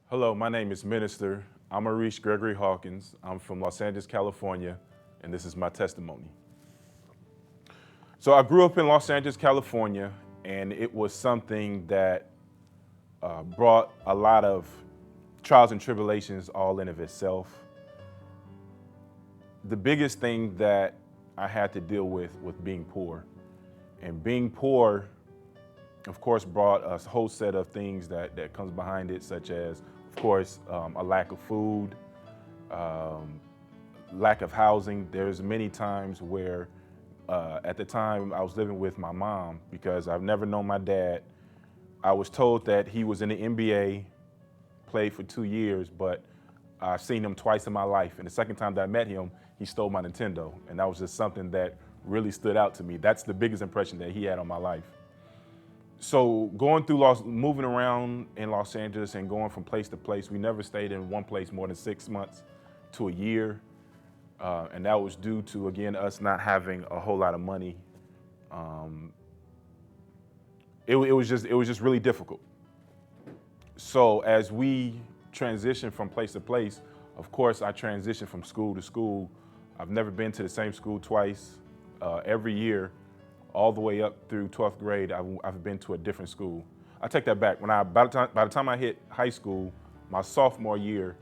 Hello, my name is Minister Amariche Gregory Hawkins. I'm from Los Angeles, California, and this is my testimony. So I grew up in Los Angeles, California, and it was something that brought a lot of trials and tribulations all in of itself. The biggest thing that I had to deal with being poor. And being poor, of course, brought a whole set of things that comes behind it, such as, of course, a lack of food, um, lack of housing. There's many times where, at the time, I was living with my mom because I've never known my dad. I was told that he was in the NBA, played for 2 years, but I've seen him twice in my life. And the second time that I met him, he stole my Nintendo. And that was just something that really stood out to me. That's the biggest impression that he had on my life. So going through moving around in Los Angeles and going from place to place, we never stayed in one place more than 6 months to a year. And that was due to, again, us not having a whole lot of money. It was just really difficult. So as we transitioned from place to place, of course, I transitioned from school to school. I've never been to the same school twice. Every year, all the way up through 12th grade, I've been to a different school. I take that back. By the time I hit high school, my sophomore, junior,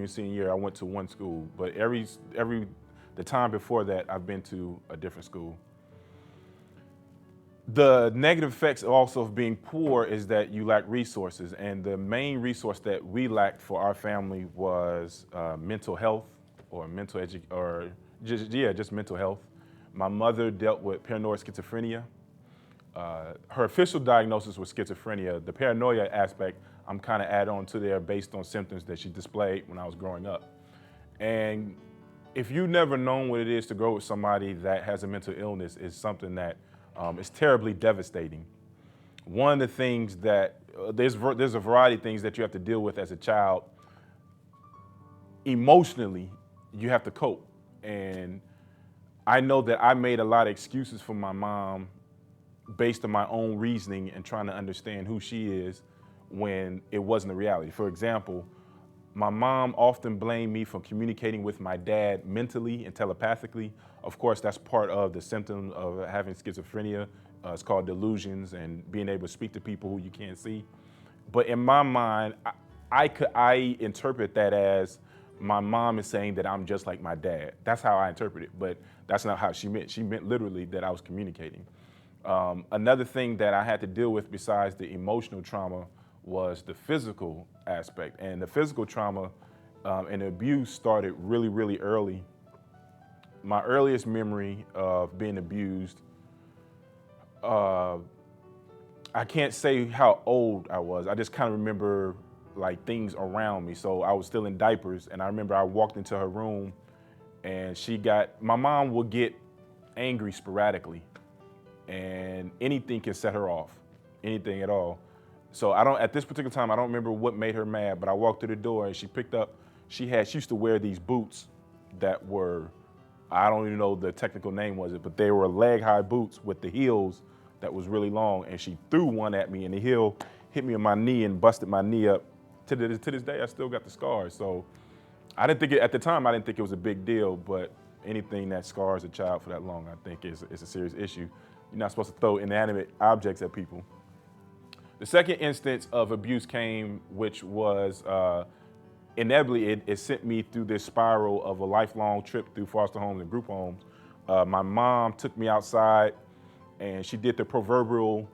senior year, I went to one school. But the time before that, I've been to a different school. The negative effects also of being poor is that you lack resources, and the main resource that we lacked for our family was mental health, or just mental health. My mother dealt with paranoid schizophrenia. Her official diagnosis was schizophrenia. The paranoia aspect, I'm kind of add on to there based on symptoms that she displayed when I was growing up. And if you've never known what it is to grow with somebody that has a mental illness, is something that is terribly devastating. One of the things that, there's a variety of things that you have to deal with as a child. Emotionally, you have to cope. And I know that I made a lot of excuses for my mom based on my own reasoning and trying to understand who she is when it wasn't a reality. For example, my mom often blamed me for communicating with my dad mentally and telepathically. Of course, that's part of the symptom of having schizophrenia. It's called delusions and being able to speak to people who you can't see. But in my mind, I interpret that as my mom is saying that I'm just like my dad. That's how I interpret it, but that's not how she meant. She meant literally that I was communicating. Another thing that I had to deal with besides the emotional trauma was the physical aspect. And the physical trauma and abuse started really, really early. My earliest memory of being abused, I can't say how old I was. I just kind of remember like things around me. So I was still in diapers, and I remember I walked into her room and my mom would get angry sporadically, and anything can set her off, anything at all. So at this particular time, I don't remember what made her mad, but I walked through the door and she used to wear these boots that were, I don't even know the technical name was it, but they were leg high boots with the heels that was really long. And she threw one at me and the heel hit me on my knee and busted my knee up. To this day, I still got the scars. So at the time, I didn't think it was a big deal, but anything that scars a child for that long, I think is a serious issue. You're not supposed to throw inanimate objects at people. The second instance of abuse came, which was inevitably, it sent me through this spiral of a lifelong trip through foster homes and group homes. My mom took me outside and she did the proverbial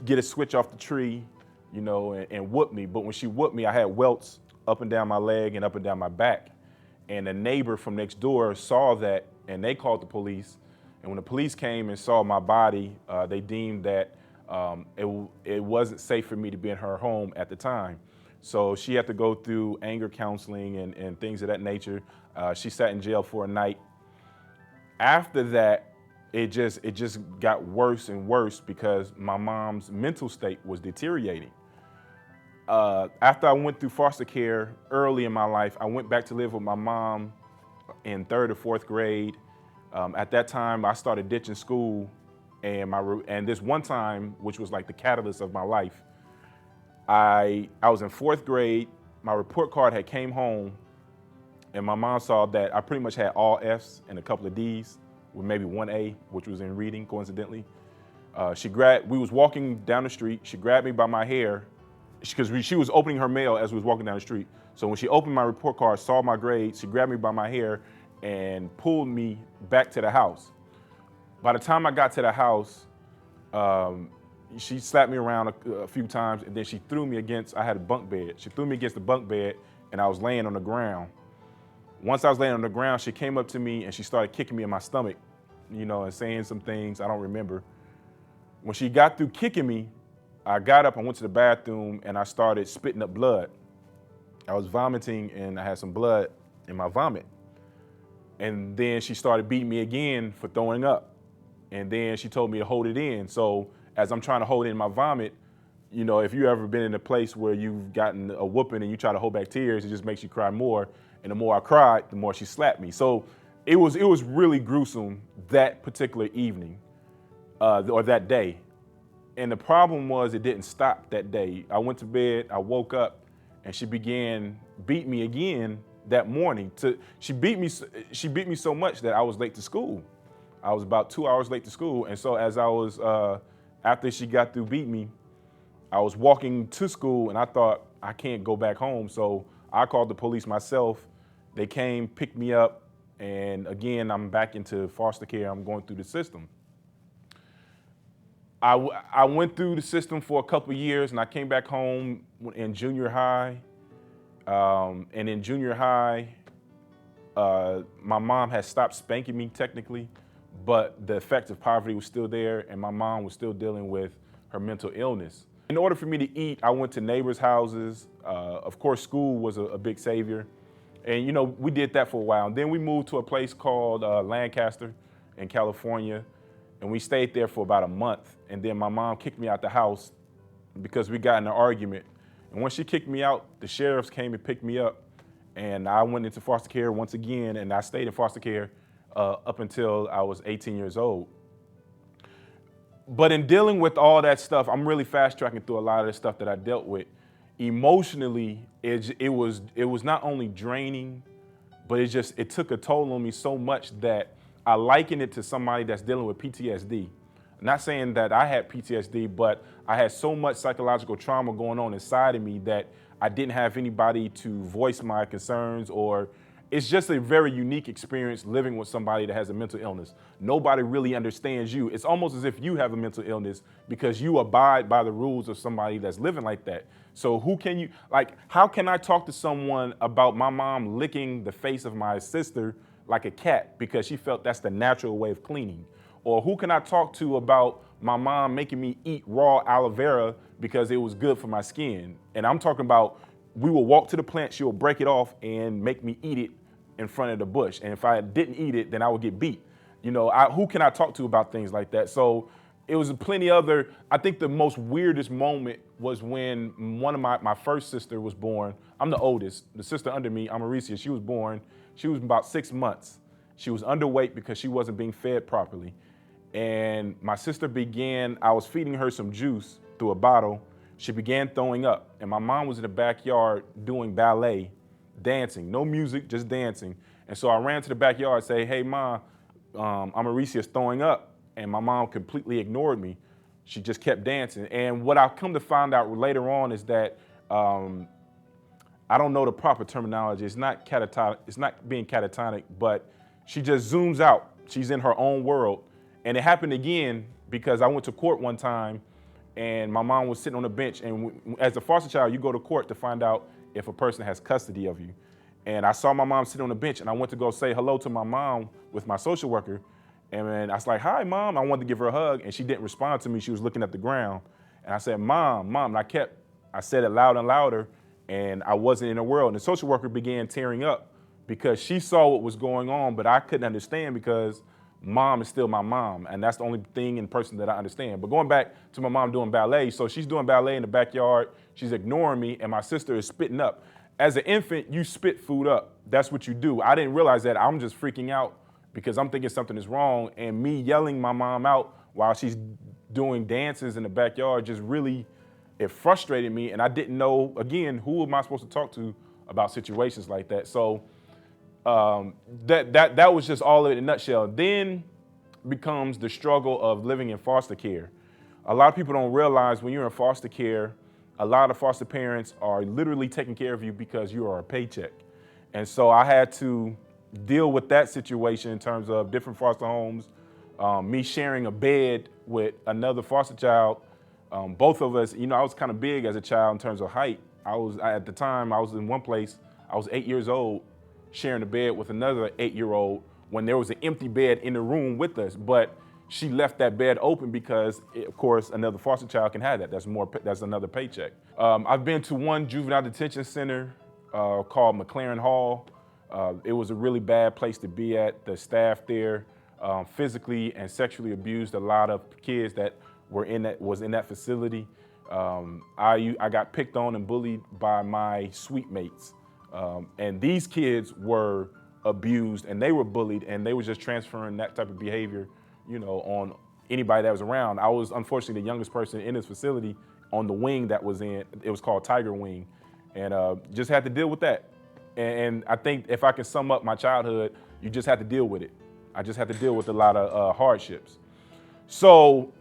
get a switch off the tree, and whooped me. But when she whooped me, I had welts up and down my leg and up and down my back. And a neighbor from next door saw that and they called the police. And when the police came and saw my body, they deemed that it wasn't safe for me to be in her home at the time. So she had to go through anger counseling and things of that nature. She sat in jail for a night. After that, it just got worse and worse because my mom's mental state was deteriorating. After I went through foster care early in my life, I went back to live with my mom in 3rd or 4th grade. At that time, I started ditching school, and this one time, which was like the catalyst of my life, I was in 4th grade. My report card had came home, and my mom saw that I pretty much had all Fs and a couple of Ds, with maybe 1 A, which was in reading, coincidentally. We was walking down the street. She grabbed me by my hair, because she was opening her mail as we was walking down the street. So when she opened my report card, saw my grades, she grabbed me by my hair and pulled me back to the house. By the time I got to the house, she slapped me around a few times, and then she threw me against, I had a bunk bed. She threw me against the bunk bed, and I was laying on the ground. Once I was laying on the ground, she came up to me and she started kicking me in my stomach, and saying some things I don't remember. When she got through kicking me, I got up, I went to the bathroom, and I started spitting up blood. I was vomiting, and I had some blood in my vomit. And then she started beating me again for throwing up. And then she told me to hold it in. So as I'm trying to hold in my vomit, if you ever been in a place where you've gotten a whooping and you try to hold back tears, it just makes you cry more. And the more I cried, the more she slapped me. So it was really gruesome that particular evening, or that day. And the problem was it didn't stop that day. I went to bed, I woke up, and she began beat me again that morning. She beat me so much that I was late to school. I was about 2 hours late to school. And so as I was, after she got through beating me, I was walking to school, and I thought, I can't go back home. So I called the police myself. They came, picked me up, and again, I'm back into foster care. I'm going through the system. I went through the system for a couple of years, and I came back home in junior high. And in junior high, my mom had stopped spanking me technically, but the effect of poverty was still there, and my mom was still dealing with her mental illness. In order for me to eat, I went to neighbors' houses. Of course, school was a big savior. And we did that for a while. And then we moved to a place called Lancaster in California, and we stayed there for about a month. And then my mom kicked me out the house because we got in an argument. And when she kicked me out, the sheriffs came and picked me up, and I went into foster care once again, and I stayed in foster care up until I was 18 years old. But in dealing with all that stuff, I'm really fast tracking through a lot of the stuff that I dealt with. Emotionally, it was not only draining, but it took a toll on me so much that I liken it to somebody that's dealing with PTSD. I'm not saying that I had PTSD, but I had so much psychological trauma going on inside of me that I didn't have anybody to voice my concerns, or it's just a very unique experience living with somebody that has a mental illness. Nobody really understands you. It's almost as if you have a mental illness because you abide by the rules of somebody that's living like that. So how can I talk to someone about my mom licking the face of my sister like a cat because she felt that's the natural way of cleaning? Or who can I talk to about my mom making me eat raw aloe vera because it was good for my skin? And I'm talking about, we will walk to the plant, she'll break it off and make me eat it in front of the bush. And if I didn't eat it, then I would get beat. Who can I talk to about things like that? So it was plenty other. I think the most weirdest moment was when one of my first sister was born. I'm the oldest. The sister under me, Amariche, she was born. She was about 6 months. She was underweight because she wasn't being fed properly. And my sister I was feeding her some juice through a bottle. She began throwing up, and my mom was in the backyard doing ballet, dancing, no music, just dancing. And so I ran to the backyard and say, "Hey, Mom, Amariche is throwing up." And my mom completely ignored me. She just kept dancing. And what I've come to find out later on is that I don't know the proper terminology. It's not catatonic. It's not being catatonic, but she just zooms out. She's in her own world. And it happened again because I went to court one time, and my mom was sitting on a bench. And as a foster child, you go to court to find out if a person has custody of you. And I saw my mom sitting on the bench, and I went to go say hello to my mom with my social worker. And I was like, "Hi, Mom." I wanted to give her a hug, and she didn't respond to me. She was looking at the ground. And I said, Mom. And I said it loud and louder, and I wasn't in her world. And the social worker began tearing up because she saw what was going on, but I couldn't understand because Mom is still my mom, and that's the only thing in person that I understand. But going back to my mom doing ballet, so she's doing ballet in the backyard, she's ignoring me, and my sister is spitting up. As an infant, you spit food up. That's what you do. I didn't realize that. I'm just freaking out because I'm thinking something is wrong, and me yelling my mom out while she's doing dances in the backyard just really it frustrated me, and I didn't know, again, who am I supposed to talk to about situations like that. So that was just all of it in a nutshell. Then becomes the struggle of living in foster care. A lot of people don't realize when you're in foster care, a lot of foster parents are literally taking care of you because you are a paycheck. And so I had to deal with that situation in terms of different foster homes, me sharing a bed with another foster child. Both of us, I was kind of big as a child in terms of height. At the time, I was in one place, I was 8 years old, sharing a bed with another 8-year-old when there was an empty bed in the room with us. But she left that bed open because, of course, another foster child can have that. That's another paycheck. I've been to one juvenile detention center called McLaren Hall. It was a really bad place to be at. The staff there physically and sexually abused a lot of kids that was in that facility. I got picked on and bullied by my suite mates. And these kids were abused and they were bullied, and they were just transferring that type of behavior, on anybody that was around. I was unfortunately the youngest person in this facility on the wing that was in. It was called Tiger Wing, and just had to deal with that. And I think if I can sum up my childhood, you just had to deal with it. I just had to deal with a lot of hardships. So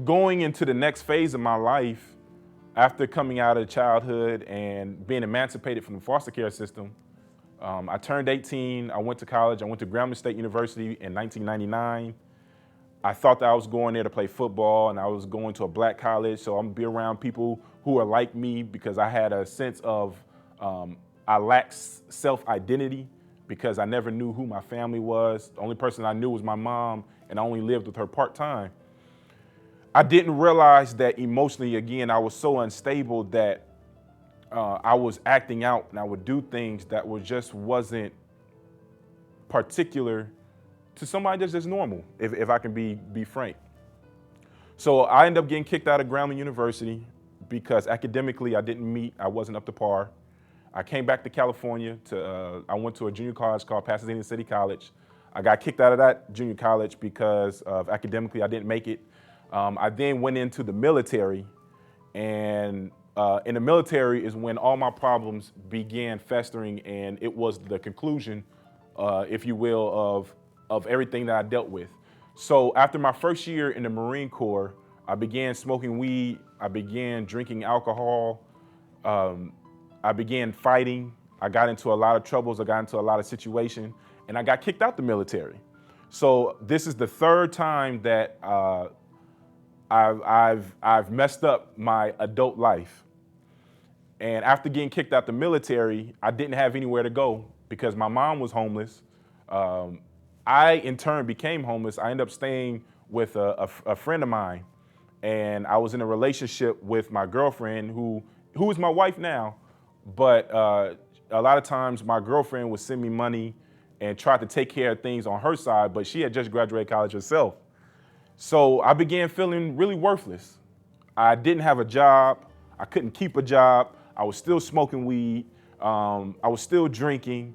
going into the next phase of my life, after coming out of childhood and being emancipated from the foster care system, I turned 18, I went to college, I went to Grambling State University in 1999. I thought that I was going there to play football, and I was going to a black college, so I'm gonna be around people who are like me, because I had a sense of, I lacked self-identity because I never knew who my family was. The only person I knew was my mom, and I only lived with her part-time. I didn't realize that emotionally, again, I was so unstable that I was acting out, and I would do things that wasn't particular to somebody that's just normal, if I can be frank. So I ended up getting kicked out of Grambling University because academically I wasn't up to par. I came back to California I went to a junior college called Pasadena City College. I got kicked out of that junior college because of academically I didn't make it. I then went into the military, and in the military is when all my problems began festering, and it was the conclusion, if you will, of everything that I dealt with. So after my first year in the Marine Corps, I began smoking weed, I began drinking alcohol, I began fighting, I got into a lot of troubles, I got into a lot of situations, and I got kicked out the military. So this is the third time that I've messed up my adult life. And after getting kicked out the military, I didn't have anywhere to go because my mom was homeless. I, in turn, became homeless. I ended up staying with a friend of mine, and I was in a relationship with my girlfriend, who is my wife now. But a lot of times my girlfriend would send me money and try to take care of things on her side, but she had just graduated college herself. So I began feeling really worthless. I didn't have a job. I couldn't keep a job. I was still smoking weed. I was still drinking.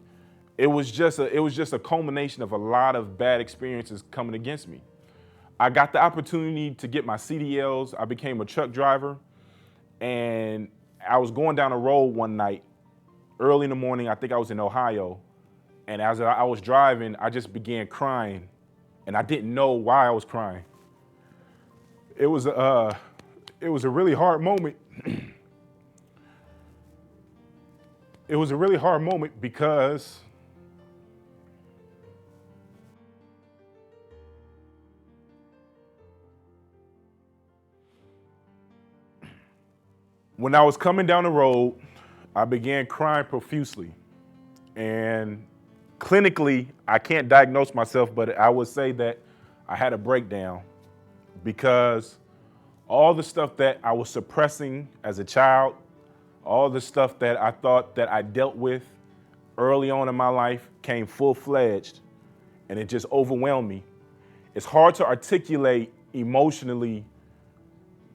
It was just a culmination of a lot of bad experiences coming against me. I got the opportunity to get my CDLs. I became a truck driver, and I was going down the road one night, early in the morning. I think I was in Ohio, and as I was driving, I just began crying, and I didn't know why I was crying. It was a really hard moment. It was a really hard moment because when I was coming down the road, I began crying profusely. And clinically, I can't diagnose myself, but I would say that I had a breakdown because all the stuff that I was suppressing as a child, all the stuff that I thought that I dealt with early on in my life came full-fledged, and it just overwhelmed me. It's hard to articulate emotionally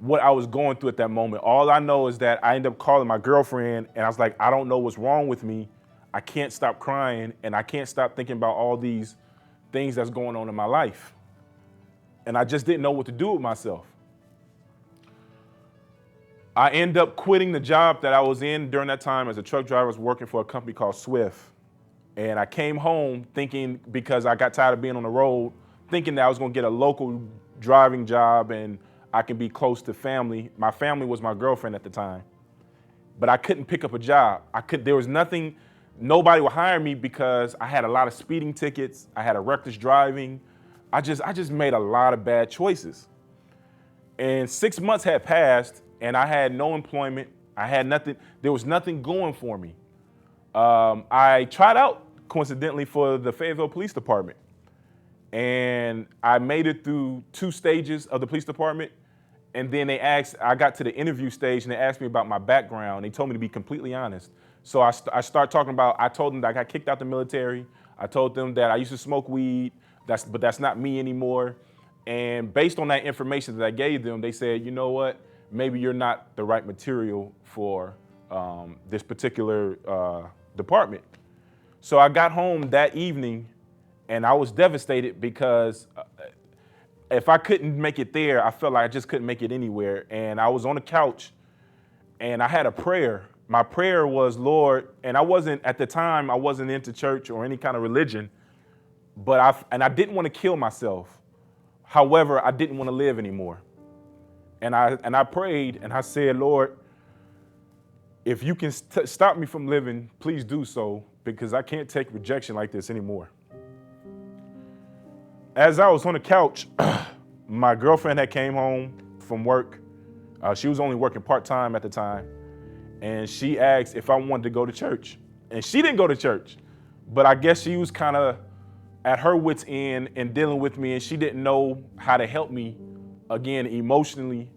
what I was going through at that moment. All I know is that I ended up calling my girlfriend, and I was like, I don't know what's wrong with me. I can't stop crying, and I can't stop thinking about all these things that's going on in my life. And I just didn't know what to do with myself. I end up quitting the job that I was in during that time as a truck driver. I was working for a company called Swift. And I came home thinking, because I got tired of being on the road, thinking that I was gonna get a local driving job and I can be close to family. My family was my girlfriend at the time. But I couldn't pick up a job. There was nothing, nobody would hire me because I had a lot of speeding tickets. I had a reckless driving. I just made a lot of bad choices. And 6 months had passed and I had no employment. I had nothing, there was nothing going for me. I tried out coincidentally for the Fayetteville Police Department. And I made it through 2 stages of the police department. And then I got to the interview stage and they asked me about my background. They told me to be completely honest. So I started talking about, I told them that I got kicked out the military. I told them that I used to smoke weed, but that's not me anymore. And based on that information that I gave them, they said, you know what, maybe you're not the right material for this particular department. So I got home that evening and I was devastated because if I couldn't make it there, I felt like I just couldn't make it anywhere. And I was on the couch and I had a prayer. My prayer was, Lord, and at the time, I wasn't into church or any kind of religion, but I didn't want to kill myself. However, I didn't want to live anymore. And I prayed and I said, Lord, if you can stop me from living, please do so, because I can't take rejection like this anymore. As I was on the couch, my girlfriend had came home from work. She was only working part-time at the time. And she asked if I wanted to go to church. And she didn't go to church, but I guess she was kind of at her wit's end in dealing with me, and she didn't know how to help me, again, emotionally,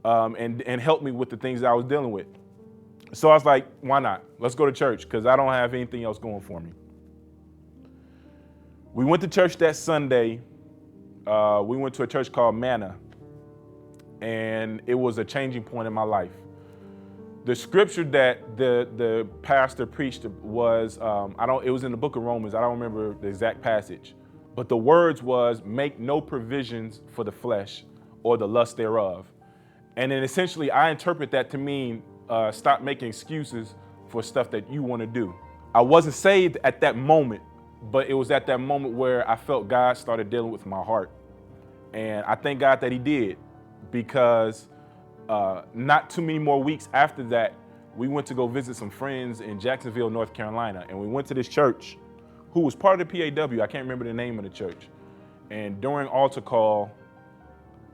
and help me with the things that I was dealing with. So I was like, why not? Let's go to church, because I don't have anything else going for me. We went to church that Sunday. We went to a church called Manna, and it was a changing point in my life. The scripture that the pastor preached was, it was in the book of Romans. I don't remember the exact passage, but the words was, make no provisions for the flesh or the lust thereof. And then essentially I interpret that to mean, stop making excuses for stuff that you want to do. I wasn't saved at that moment, but it was at that moment where I felt God started dealing with my heart. And I thank God that he did, because not too many more weeks after that, we went to go visit some friends in Jacksonville, North Carolina. And we went to this church who was part of the PAW. I can't remember the name of the church. And during altar call,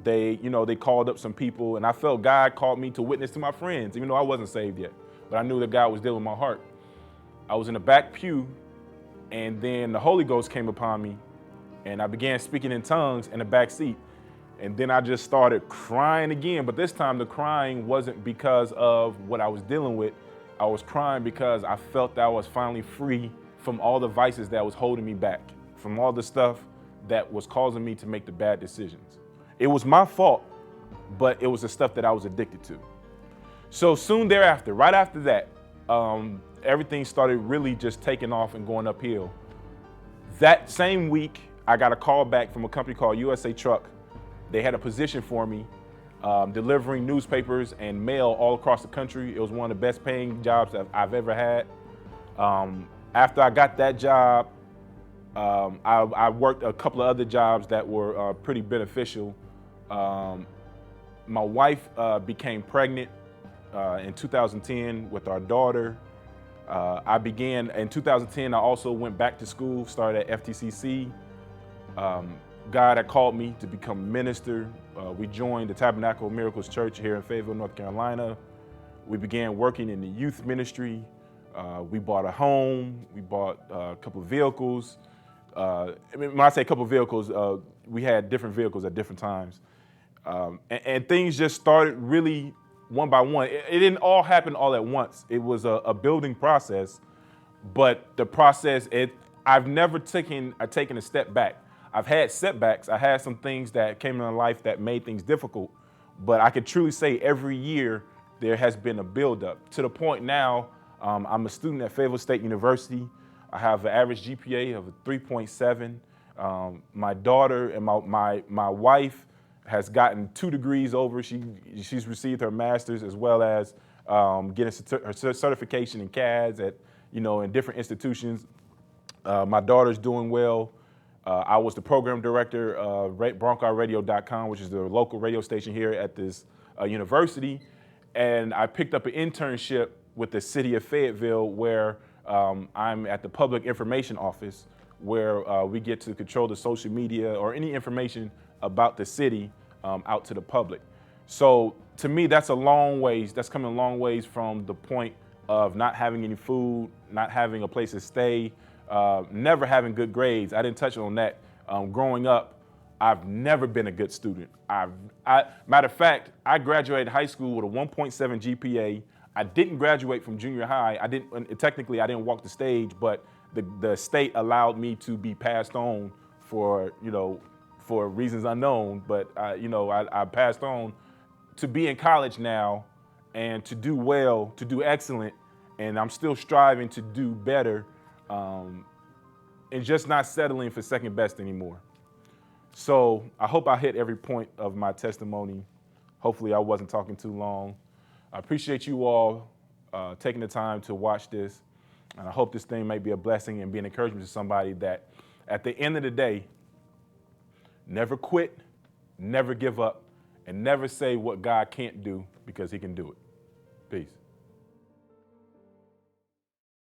they called up some people, and I felt God called me to witness to my friends, even though I wasn't saved yet. But I knew that God was dealing with my heart. I was in the back pew, and then the Holy Ghost came upon me, and I began speaking in tongues in the back seat. And then I just started crying again, but this time the crying wasn't because of what I was dealing with. I was crying because I felt that I was finally free from all the vices that was holding me back, from all the stuff that was causing me to make the bad decisions. It was my fault, but it was the stuff that I was addicted to. So soon thereafter, right after that, everything started really just taking off and going uphill. That same week, I got a call back from a company called USA Truck. They had a position for me, delivering newspapers and mail all across the country. It was one of the best paying jobs that I've ever had. After I got that job, I worked a couple of other jobs that were pretty beneficial. My wife became pregnant in 2010 with our daughter. In 2010, I also went back to school, started at FTCC. God had called me to become a minister. We joined the Tabernacle of Miracles Church here in Fayetteville, North Carolina. We began working in the youth ministry. We bought a home. We bought a couple of vehicles. When I say a couple of vehicles, we had different vehicles at different times. And things just started really one by one. It didn't all happen all at once. It was a building process, but the process, I've never taken a step back. I've had setbacks. I had some things that came in my life that made things difficult, but I could truly say every year there has been a buildup to the point now. I'm a student at Fayetteville State University. I have an average GPA of 3.7. My daughter and my wife has gotten 2 degrees over. She's received her master's as well as getting her certification in CADS at, in different institutions. My daughter's doing well. I was the program director of BroncosRadio.com, which is the local radio station here at this university. And I picked up an internship with the city of Fayetteville where I'm at the public information office where we get to control the social media or any information about the city out to the public. So to me, that's coming a long ways from the point of not having any food, not having a place to stay, never having good grades. I didn't touch on that. Growing up, I've never been a good student. Matter of fact, I graduated high school with a 1.7 GPA. I didn't graduate from junior high. Technically, I didn't walk the stage, but the state allowed me to be passed on for reasons unknown. But I passed on to be in college now and to do well, to do excellent, and I'm still striving to do better, and just not settling for second best anymore. So I hope I hit every point of my testimony. Hopefully I wasn't talking too long. I appreciate you all taking the time to watch this. And I hope this thing may be a blessing and be an encouragement to somebody that at the end of the day, never quit, never give up, and never say what God can't do because he can do it. Peace.